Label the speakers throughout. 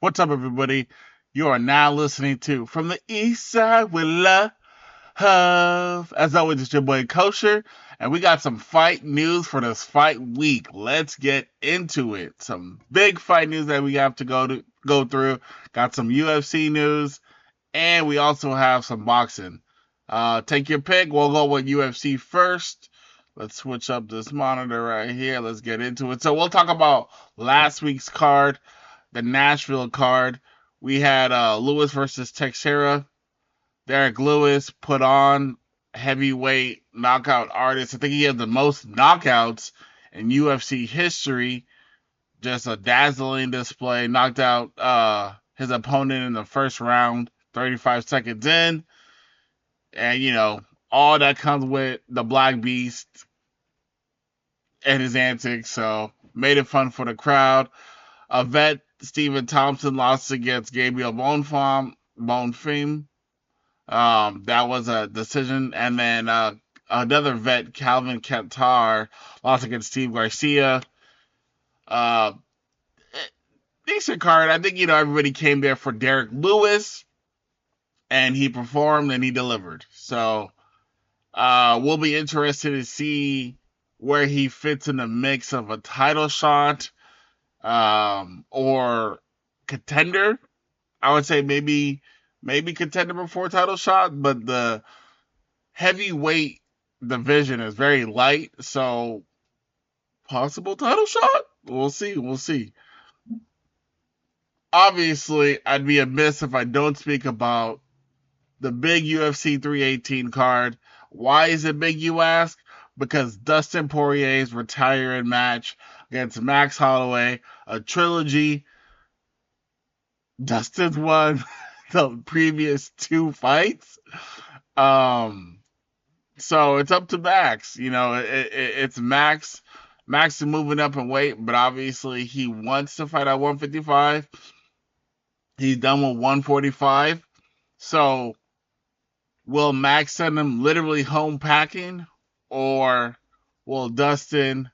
Speaker 1: What's up, everybody? You are now listening to From the East Side with Love. As always, it's your boy Kosher, and we got some fight news for this fight week. Let's get into it. Some big fight news that we have to go through. Got some UFC news, and we also have some boxing. Take your pick. We'll go with UFC first. Let's switch up this monitor right here. Let's get into it. So we'll talk about last week's card, the Nashville card. We had Lewis versus Teixeira. Derek Lewis put on heavyweight knockout artist. I think he has the most knockouts in UFC history. Just a dazzling display. Knocked out his opponent in the first round, 35 seconds in. And, all that comes with the Black Beast and his antics. So, made it fun for the crowd. A vet, Stephen Thompson, lost against Gabriel Bonfim. That was a decision. And then another vet, Calvin Kattar, lost against Steve Garcia. Decent card. I think, everybody came there for Derek Lewis, and he performed and he delivered. So we'll be interested to see where he fits in the mix of a title shot or contender. I would say maybe contender before title shot, but the heavyweight division is very light, so possible title shot. We'll see. Obviously, I'd be amiss if I don't speak about the big UFC 318 card. Why is it big, you ask? Because Dustin Poirier's retiring match against Max Holloway, a trilogy. Dustin won the previous two fights. So it's up to Max. It's Max. Max is moving up in weight, but obviously he wants to fight at 155. He's done with 145. So will Max send him literally home packing, or will Dustin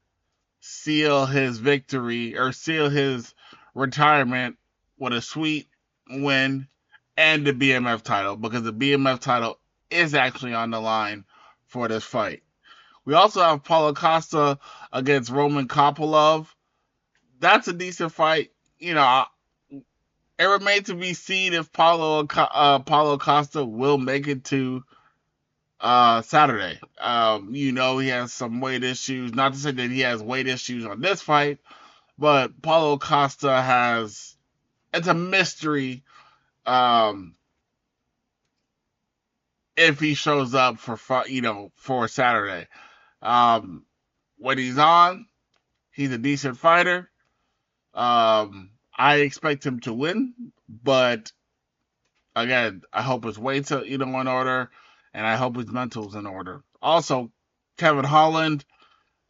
Speaker 1: seal his victory or seal his retirement with a sweet win and the BMF title? Because the BMF title is actually on the line for this fight. We also have Paulo Costa against Roman Kopylov. That's a decent fight. It remains to be seen if Paulo Costa will make it to Saturday. He has some weight issues. Not to say that he has weight issues on this fight, but Paulo Costa has. It's a mystery if he shows up for Saturday. When he's on, he's a decent fighter. I expect him to win, but again, I hope his weight's in order, and I hope his mental's in order. Also, Kevin Holland,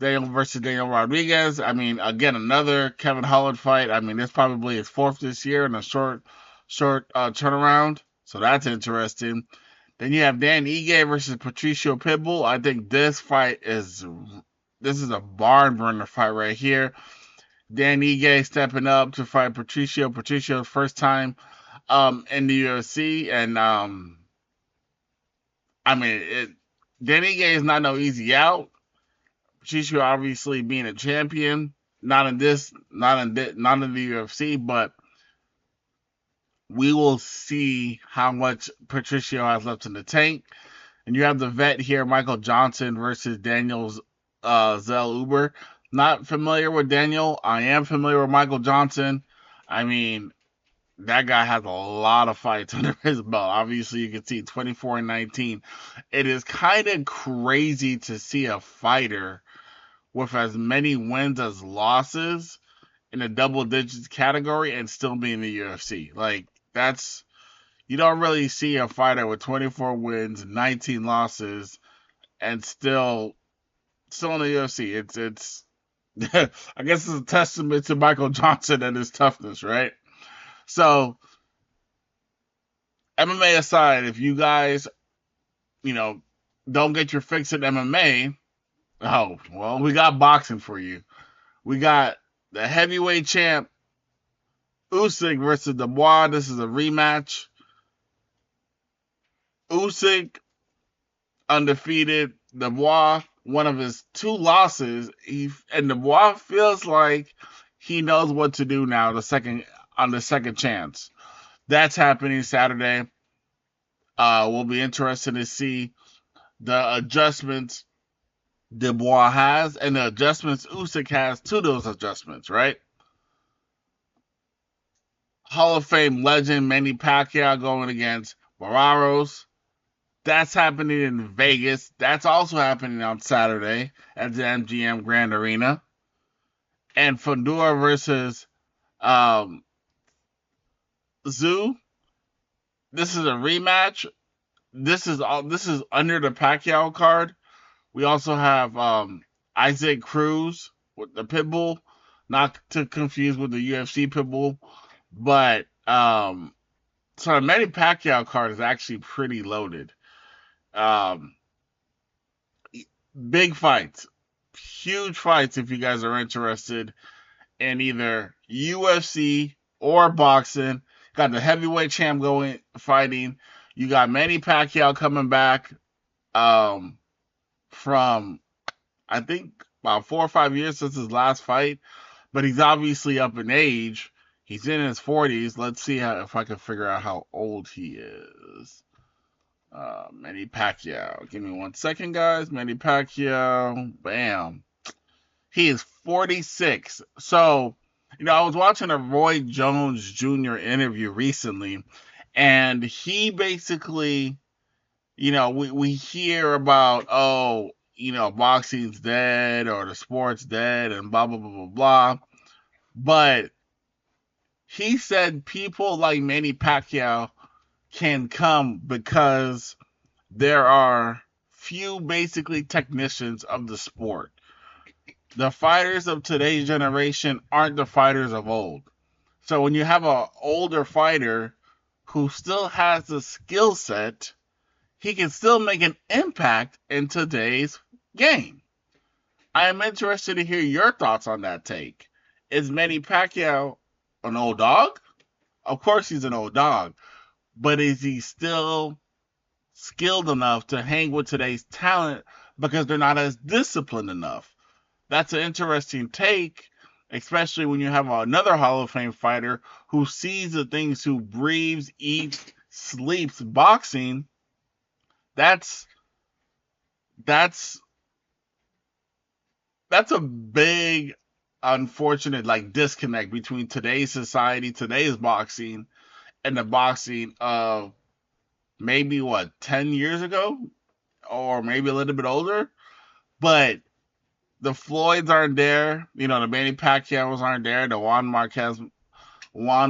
Speaker 1: Daniel versus Daniel Rodriguez. I mean, again, another Kevin Holland fight. I mean, it's probably his fourth this year in a short turnaround, so that's interesting. Then you have Dan Ige versus Patricio Pitbull. I think this is a barn burner fight right here. Dan Ige stepping up to fight Patricio. Patricio's first time in the UFC, and Dan Ige is not no easy out. Patricio obviously being a champion, not in the UFC, but we will see how much Patricio has left in the tank. And you have the vet here, Michael Johnson versus Daniel Zellhuber. Not familiar with Daniel. I am familiar with Michael Johnson. I mean, that guy has a lot of fights under his belt. Obviously, you can see 24-19. It is kind of crazy to see a fighter with as many wins as losses in a double digits category and still be in the UFC. Like, you don't really see a fighter with 24 wins, 19 losses, and still in the UFC. It's I guess it's a testament to Michael Johnson and his toughness, right? So, MMA aside, if you guys, don't get your fix at MMA, oh, well, we got boxing for you. We got the heavyweight champ Usyk versus Dubois. This is a rematch. Usyk undefeated. Dubois, one of his two losses. And Dubois feels like he knows what to do now. On the second chance. That's happening Saturday. We'll be interested to see the adjustments Dubois has and the adjustments Usyk has to those adjustments, right? Hall of Fame legend Manny Pacquiao going against Barrios. That's happening in Vegas. That's also happening on Saturday at the MGM Grand Arena. And Fundora versus um, Zoo. This is a rematch. This is under the Pacquiao card. We also have Isaac Cruz with the Pitbull, not to confuse with the UFC Pitbull, but so the Manny Pacquiao card is actually pretty loaded. Um, Big fights, huge fights. If you guys are interested in either UFC or boxing, got the heavyweight champ going fighting. You got Manny Pacquiao coming back um, from I think about 4 or 5 years since his last fight, but he's obviously up in age. He's in his 40s. Let's see if I can figure out how old he is. Manny Pacquiao. Give me 1 second, guys. Manny Pacquiao. Bam. He is 46. So, I was watching a Roy Jones Jr. interview recently, and he basically, we hear about, boxing's dead or the sport's dead and blah, blah, blah, blah, blah. But he said people like Manny Pacquiao can come because there are few basically technicians of the sport. The fighters of today's generation aren't the fighters of old. So when you have an older fighter who still has the skill set, he can still make an impact in today's game. I am interested to hear your thoughts on that take. Is Manny Pacquiao an old dog? Of course he's an old dog, but is he still skilled enough to hang with today's talent because they're not as disciplined enough? That's an interesting take, especially when you have another Hall of Fame fighter who sees the things, who breathes, eats, sleeps boxing. That's that's a big unfortunate disconnect between today's society, today's boxing, and the boxing of maybe 10 years ago, or maybe a little bit older. But the Floyds aren't there. The Manny Pacquiaos aren't there. The Juan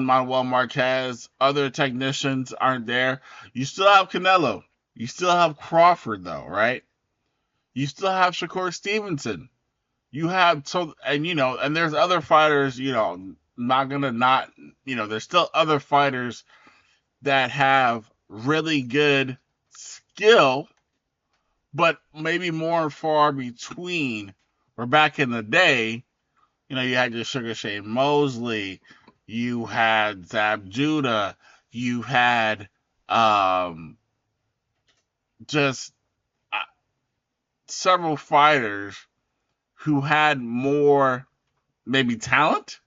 Speaker 1: Manuel Marquez, other technicians aren't there. You still have Canelo. You still have Crawford, though, right? You still have Shakur Stevenson. You have and there's other fighters. Not gonna not. There's still other fighters that have really good skill, but maybe more and far between. Where back in the day, you had your Sugar Shane Mosley, you had Zab Judah, you had just several fighters who had more maybe talent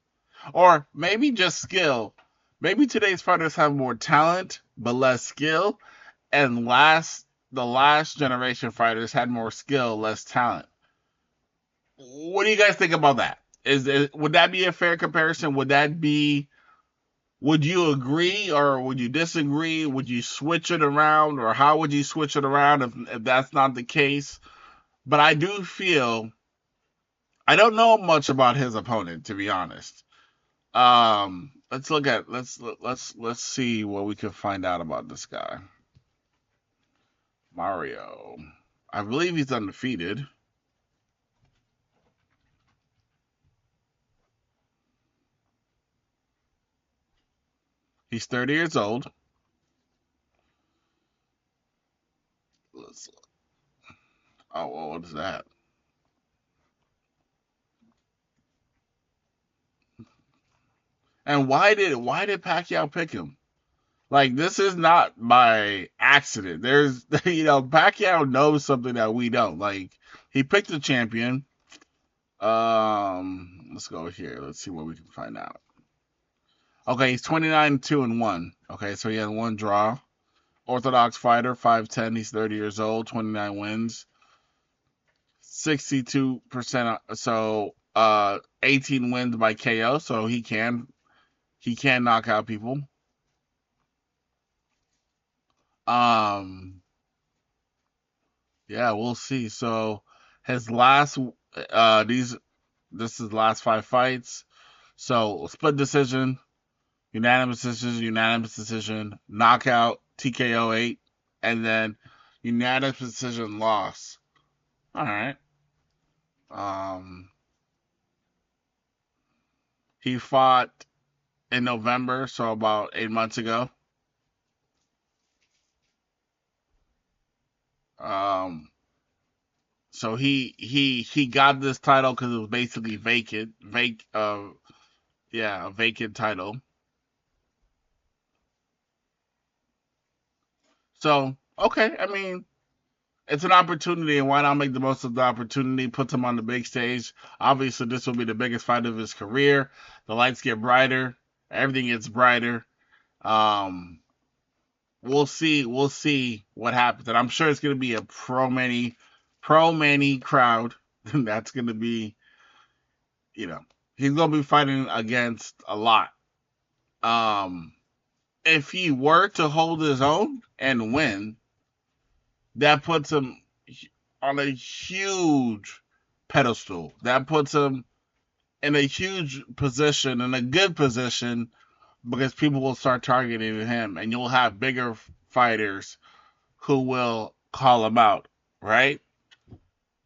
Speaker 1: or maybe just skill. Maybe today's fighters have more talent but less skill, and the last generation fighters had more skill, less talent. What do you guys think about that? Would that be a fair comparison? Would you agree or would you disagree? Would you switch it around, or how would you switch it around if that's not the case? But I do feel I don't know much about his opponent, to be honest. Let's see what we can find out about this guy. Mario. I believe he's undefeated. He's 30 years old. Oh, what is that? And why did Pacquiao pick him? Like, this is not by accident. There's, Pacquiao knows something that we don't. Like, he picked a champion. Let's go here. Let's see what we can find out. Okay, he's 29-2-1. Okay, so he had one draw. Orthodox fighter, 5'10". He's 30 years old, 29 wins, 62%. So, 18 wins by KO. So he can knock out people. Yeah, we'll see. So his last this is last 5 fights. So split decision, unanimous decision, knockout, TKO 8, and then unanimous decision loss. All right. He fought in November, so about 8 months ago. So he got this title because it was basically a vacant title. So okay, I mean, it's an opportunity, and why not make the most of the opportunity? Put him on the big stage. Obviously, this will be the biggest fight of his career. The lights get brighter, everything gets brighter. Um, we'll see. We'll see what happens, and I'm sure it's going to be a pro Manny crowd. That's going to be, he's going to be fighting against a lot. Um, if he were to hold his own and win, that puts him on a huge pedestal. That puts him in a huge position, in a good position, because people will start targeting him, and you'll have bigger fighters who will call him out, right?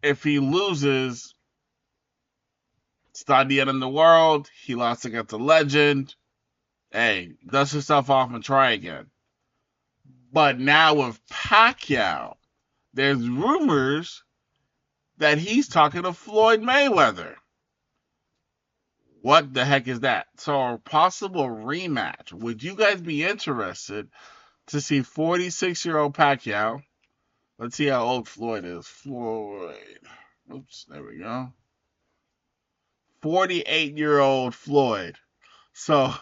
Speaker 1: If he loses, it's not the end of the world. He lost against a legend. Hey, dust yourself off and try again. But now with Pacquiao, there's rumors that he's talking to Floyd Mayweather. What the heck is that? So a possible rematch. Would you guys be interested to see 46-year-old Pacquiao? Let's see how old Floyd is. Floyd. Oops, there we go. 48-year-old Floyd. So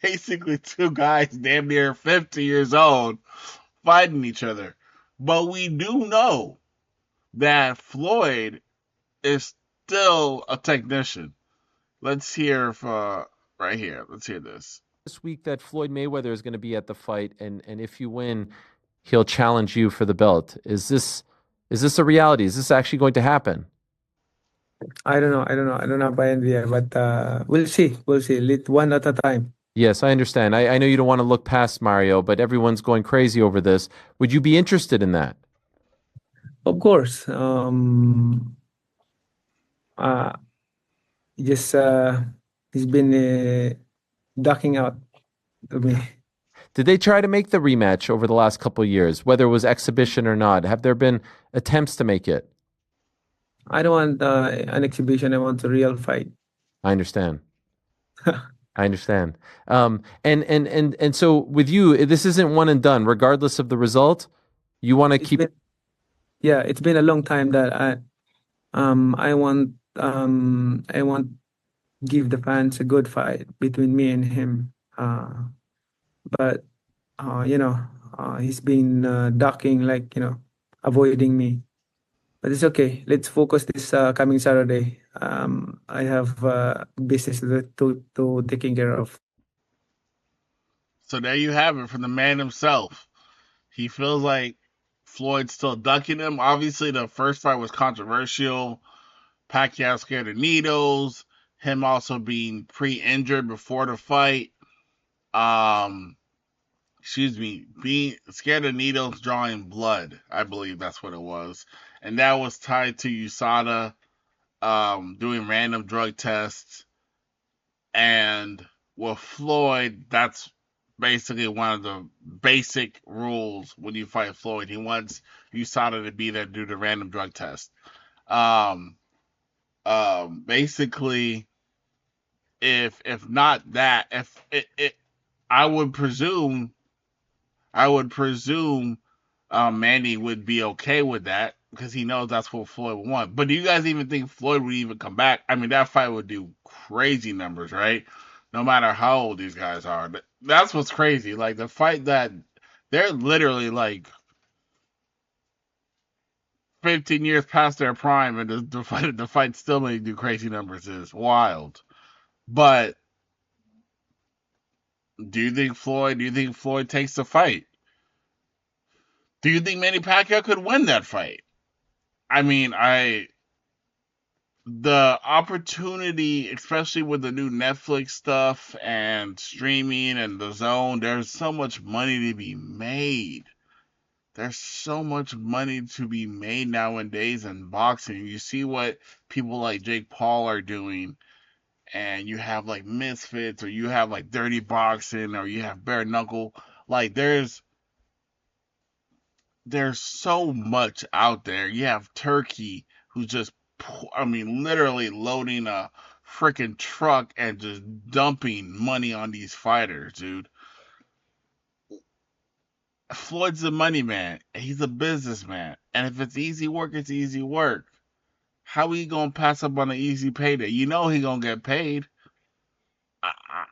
Speaker 1: basically two guys damn near 50 years old fighting each other. But we do know that Floyd is still a technician. Let's hear if right here. Let's hear this.
Speaker 2: This week that Floyd Mayweather is going to be at the fight, and if you win, he'll challenge you for the belt. Is this a reality? Is this actually going to happen?
Speaker 3: I don't know. I don't have an idea, but we'll see. We'll see. One at a time.
Speaker 2: Yes, I understand. I know you don't want to look past Mario, but everyone's going crazy over this. Would you be interested in that?
Speaker 3: Of course. Uh, just he's been ducking out to me.
Speaker 2: Did they try to make the rematch over the last couple of years, whether it was exhibition or not? Have there been attempts to make it?
Speaker 3: I don't want an exhibition. I want a real fight.
Speaker 2: I understand. I understand. And so with you, this isn't one and done. Regardless of the result, you want to keep.
Speaker 3: It's been a long time that I want give the fans a good fight between me and him. But he's been ducking, like, avoiding me. But it's okay. Let's focus this coming Saturday. I have business to taking care of.
Speaker 1: So there you have it from the man himself. He feels like Floyd's still ducking him. Obviously, the first fight was controversial. Pacquiao scared of needles. Him also being pre-injured before the fight. Being scared of needles, drawing blood. I believe that's what it was, and that was tied to USADA doing random drug tests. And with Floyd, that's basically one of the basic rules when you fight Floyd. He wants USADA to be there to do the random drug test. Basically, if not that, if it I would presume Manny would be okay with that because he knows that's what Floyd would want. But do you guys even think Floyd would even come back? I mean, that fight would do crazy numbers, right? No matter how old these guys are. That's what's crazy. Like the fight that they're literally like 15 years past their prime, and the fight still may do crazy numbers is wild. But do you think Floyd takes the fight? Do you think Manny Pacquiao could win that fight? I mean, the opportunity, especially with the new Netflix stuff and streaming and the zone, there's so much money to be made. There's so much money to be made nowadays in boxing. You see what people like Jake Paul are doing, and you have like Misfits, or you have like Dirty Boxing, or you have Bare Knuckle. Like there's so much out there. You have Turkey, who's just, I mean, literally loading a freaking truck and just dumping money on these fighters, dude. Floyd's a money man. He's a businessman. And if it's easy work, it's easy work. How he gonna pass up on an easy payday? You know he gonna get paid. I, I,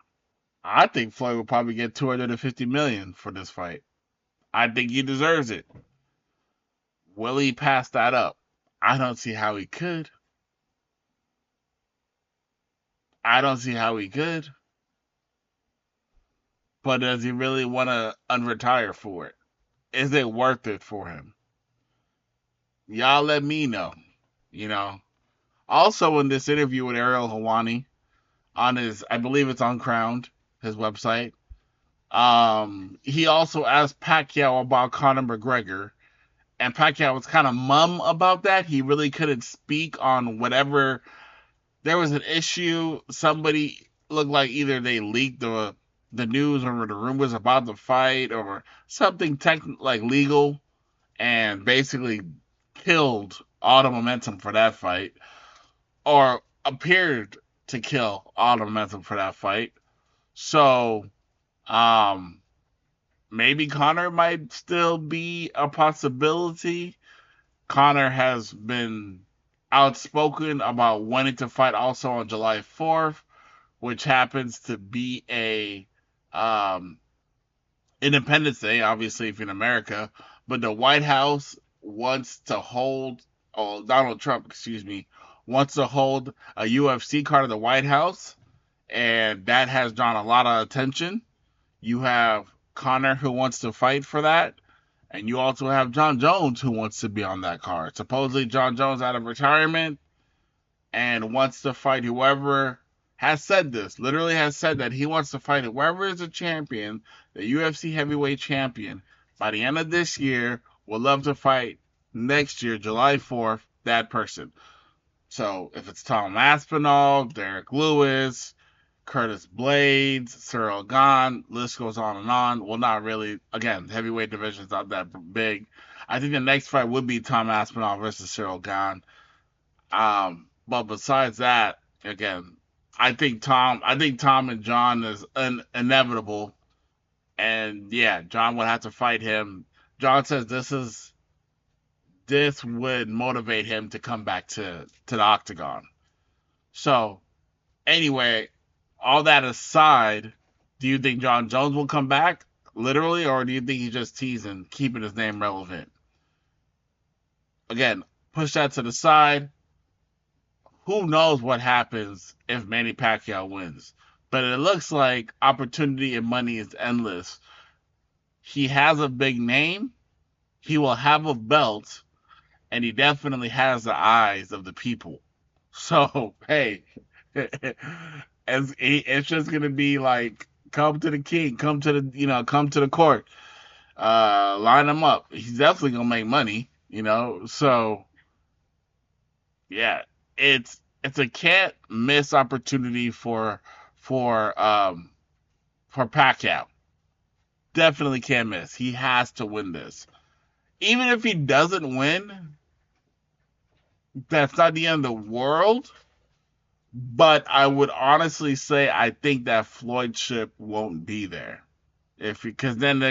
Speaker 1: I think Floyd will probably get 250 million for this fight. I think he deserves it. Will he pass that up? I don't see how he could. I don't see how he could. But does he really want to unretire for it? Is it worth it for him? Y'all let me know. You know. Also, in this interview with Ariel Helwani on his, I believe it's on Crowned, his website. He also asked Pacquiao about Conor McGregor, and Pacquiao was kind of mum about that. He really couldn't speak on whatever. There was an issue. Somebody looked like either they leaked the news or the rumors about the fight or something like legal, and basically killed all the momentum for that fight, or appeared to kill all the momentum for that fight. So, um, maybe Conor might still be a possibility. Conor has been outspoken about wanting to fight also on July 4th, which happens to be a um, Independence Day, obviously, if you're in America. But the White House wants to hold, oh, Donald Trump, excuse me, wants to hold a UFC card at the White House, and that has drawn a lot of attention. You have Conor, who wants to fight for that, and you also have John Jones, who wants to be on that card. Supposedly, John Jones out of retirement and wants to fight whoever has said this, literally has said that he wants to fight whoever is a champion, the UFC heavyweight champion, by the end of this year, would love to fight next year, July 4th, that person. So if it's Tom Aspinall, Derek Lewis, Curtis Blades, Cyril Gahn, list goes on and on. Well, not really. Again, the heavyweight division's not that big. I think the next fight would be Tom Aspinall versus Cyril Gahn. But besides that, again, I think Tom and John is inevitable. And yeah, John would have to fight him. John says this would motivate him to come back to the octagon. So anyway, all that aside, do you think John Jones will come back literally, or do you think he's just teasing, keeping his name relevant? Again, push that to the side. Who knows what happens if Manny Pacquiao wins? But it looks like opportunity and money is endless. He has a big name. He will have a belt, and he definitely has the eyes of the people. So hey, it's just gonna be like, come to the king, come to the court, line him up. He's definitely gonna make money, So yeah, it's a can't miss opportunity for Pacquiao. Definitely can't miss. He has to win this. Even if he doesn't win, that's not the end of the world. But I would honestly say I think that Floyd ship won't be there, if because then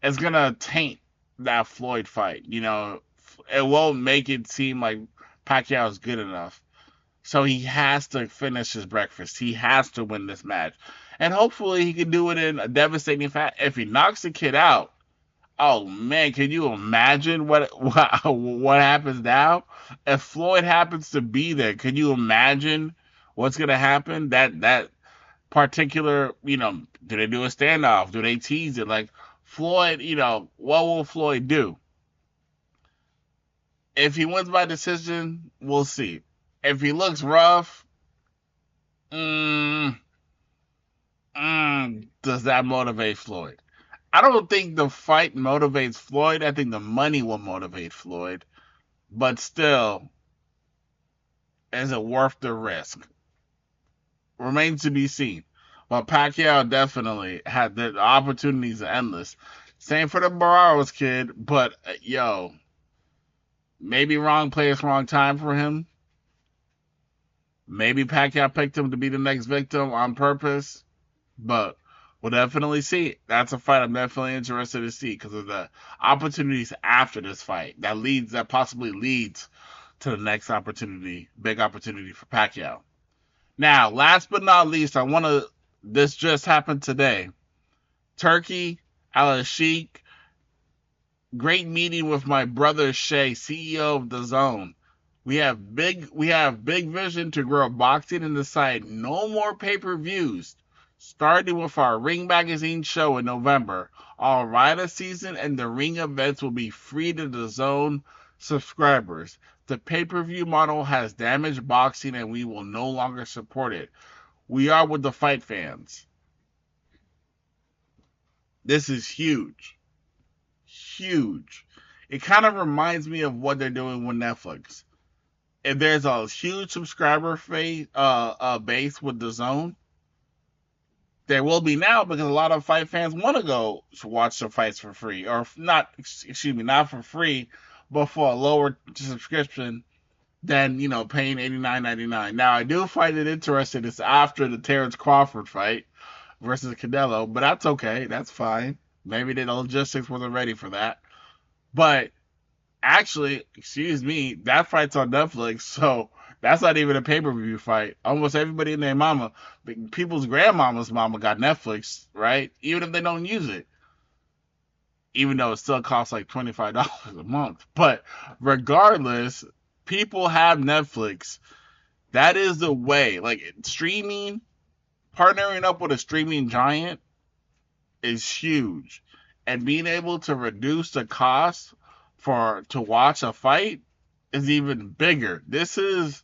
Speaker 1: it's gonna taint that Floyd fight. It won't make it seem like Pacquiao is good enough. So he has to finish his breakfast. He has to win this match, and hopefully he can do it in a devastating fashion. If he knocks the kid out, oh man, can you imagine what happens now? If Floyd happens to be there, can you imagine what's gonna happen? That particular, do they do a standoff? Do they tease it? Like Floyd, what will Floyd do? If he wins by decision, we'll see. If he looks rough, mm, does that motivate Floyd? I don't think the fight motivates Floyd. I think the money will motivate Floyd. But still, is it worth the risk? Remains to be seen. But Pacquiao definitely had the opportunities are endless. Same for the Barrios kid, but yo, maybe wrong place, wrong time for him. Maybe Pacquiao picked him to be the next victim on purpose, but we'll definitely see. That's a fight I'm definitely interested to see because of the opportunities after this fight that possibly leads to the next opportunity, big opportunity for Pacquiao. Now, last but not least, this just happened today. Turkey, Al Sheikh, great meeting with my brother Shay, CEO of the Zone. We have big vision to grow boxing in the site. No more pay-per-views. Starting with our Ring Magazine show in November, all Rider season and the Ring events will be free to the Zone subscribers. The pay-per-view model has damaged boxing and we will no longer support it. We are with the fight fans. This is huge. Huge. It kind of reminds me of what they're doing with Netflix. If there's a huge base with the Zone, there will be now because a lot of fight fans want to go watch the fights for free, or not. Excuse me, not for free, but for a lower subscription than paying $89.99. Now I do find it interesting. It's after the Terrence Crawford fight versus Canelo, but that's okay. That's fine. Maybe the logistics wasn't ready for that. But actually, excuse me, that fight's on Netflix, so that's not even a pay-per-view fight. Almost everybody and their mama, people's grandmama's mama got Netflix, right? Even if they don't use it. Even though it still costs like $25 a month. But regardless, people have Netflix. That is the way. Like streaming, partnering up with a streaming giant is huge. And being able to reduce the cost to watch a fight is even bigger. This is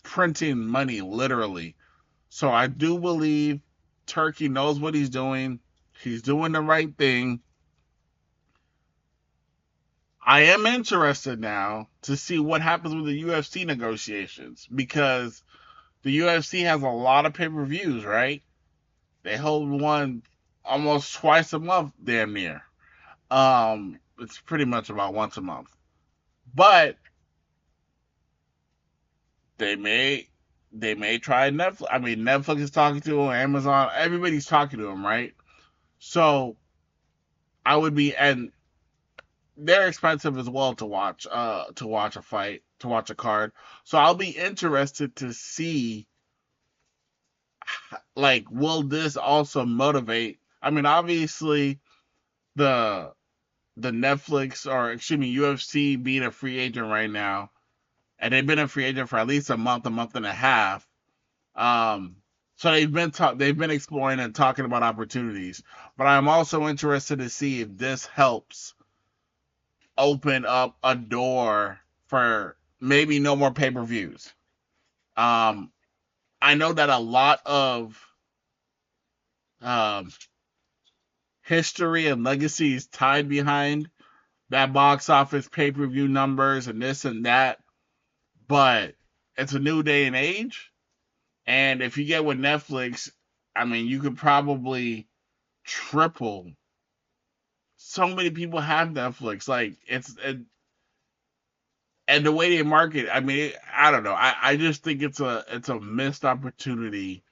Speaker 1: printing money literally. So I do believe Turkey knows what he's doing. He's doing the right thing. I am interested now to see what happens with the UFC negotiations because the UFC has a lot of pay-per-views, right? They hold one almost twice a month, damn near. It's pretty much about once a month. But they may try Netflix. I mean, Netflix is talking to them, Amazon, everybody's talking to them, right? So and they're expensive as well to watch a fight, to watch a card. So I'll be interested to see, like, will this also motivate? I mean, obviously the Netflix, or excuse me, UFC being a free agent right now, and they've been a free agent for at least a month and a half. Um, so they've been exploring and talking about opportunities. But I'm also interested to see if this helps open up a door for maybe no more pay-per-views. Um, I know that a lot of um, history and legacy is tied behind that box office pay-per-view numbers and this and that, but it's a new day and age. And if you get with Netflix, I mean, you could probably triple. So many people have Netflix. Like And the way they market, I mean, I don't know. I just think it's a missed opportunity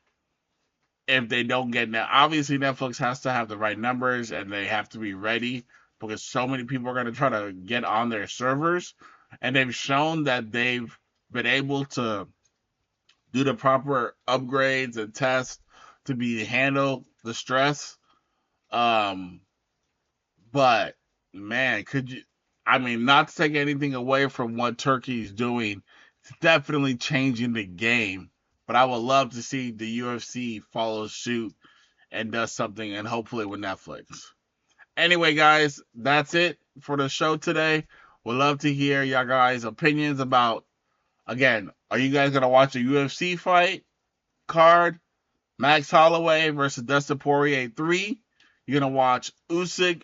Speaker 1: if they don't get now. Obviously, Netflix has to have the right numbers and they have to be ready because so many people are going to try to get on their servers, and they've shown that they've been able to do the proper upgrades and tests to be handle the stress. Um, but man, could you? I mean, not to take anything away from what Turkey's doing, it's definitely changing the game. But I would love to see the UFC follow suit and does something, and hopefully with Netflix. Anyway, guys, that's it for the show today. We'd love to hear y'all guys' opinions about. Again, are you guys gonna watch a UFC fight card? Max Holloway versus Dustin Poirier 3. You're gonna watch Usyk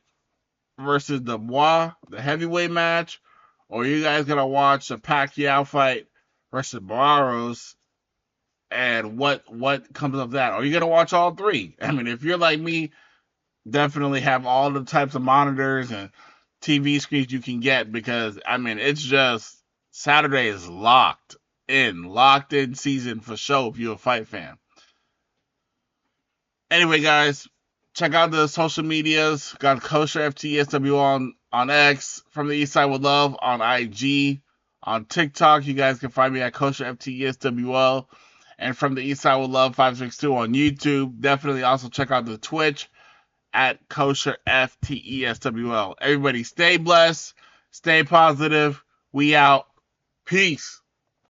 Speaker 1: versus Dubois, the heavyweight match, or you guys gonna watch the Pacquiao fight versus Barrios, and what comes of that? Are you gonna watch all three? I mean, if you're like me, definitely have all the types of monitors and TV screens you can get, because I mean, it's just Saturday is locked in season for sure if you're a fight fan. Anyway, guys, check out the social medias. Got Kosher FTESWL on X, From the East Side with Love on IG. On TikTok, you guys can find me at Kosher FTESWL, and From the East Side with Love 562 on YouTube. Definitely also check out the Twitch at Kosher FTESWL. Everybody stay blessed, stay positive. We out. Peace.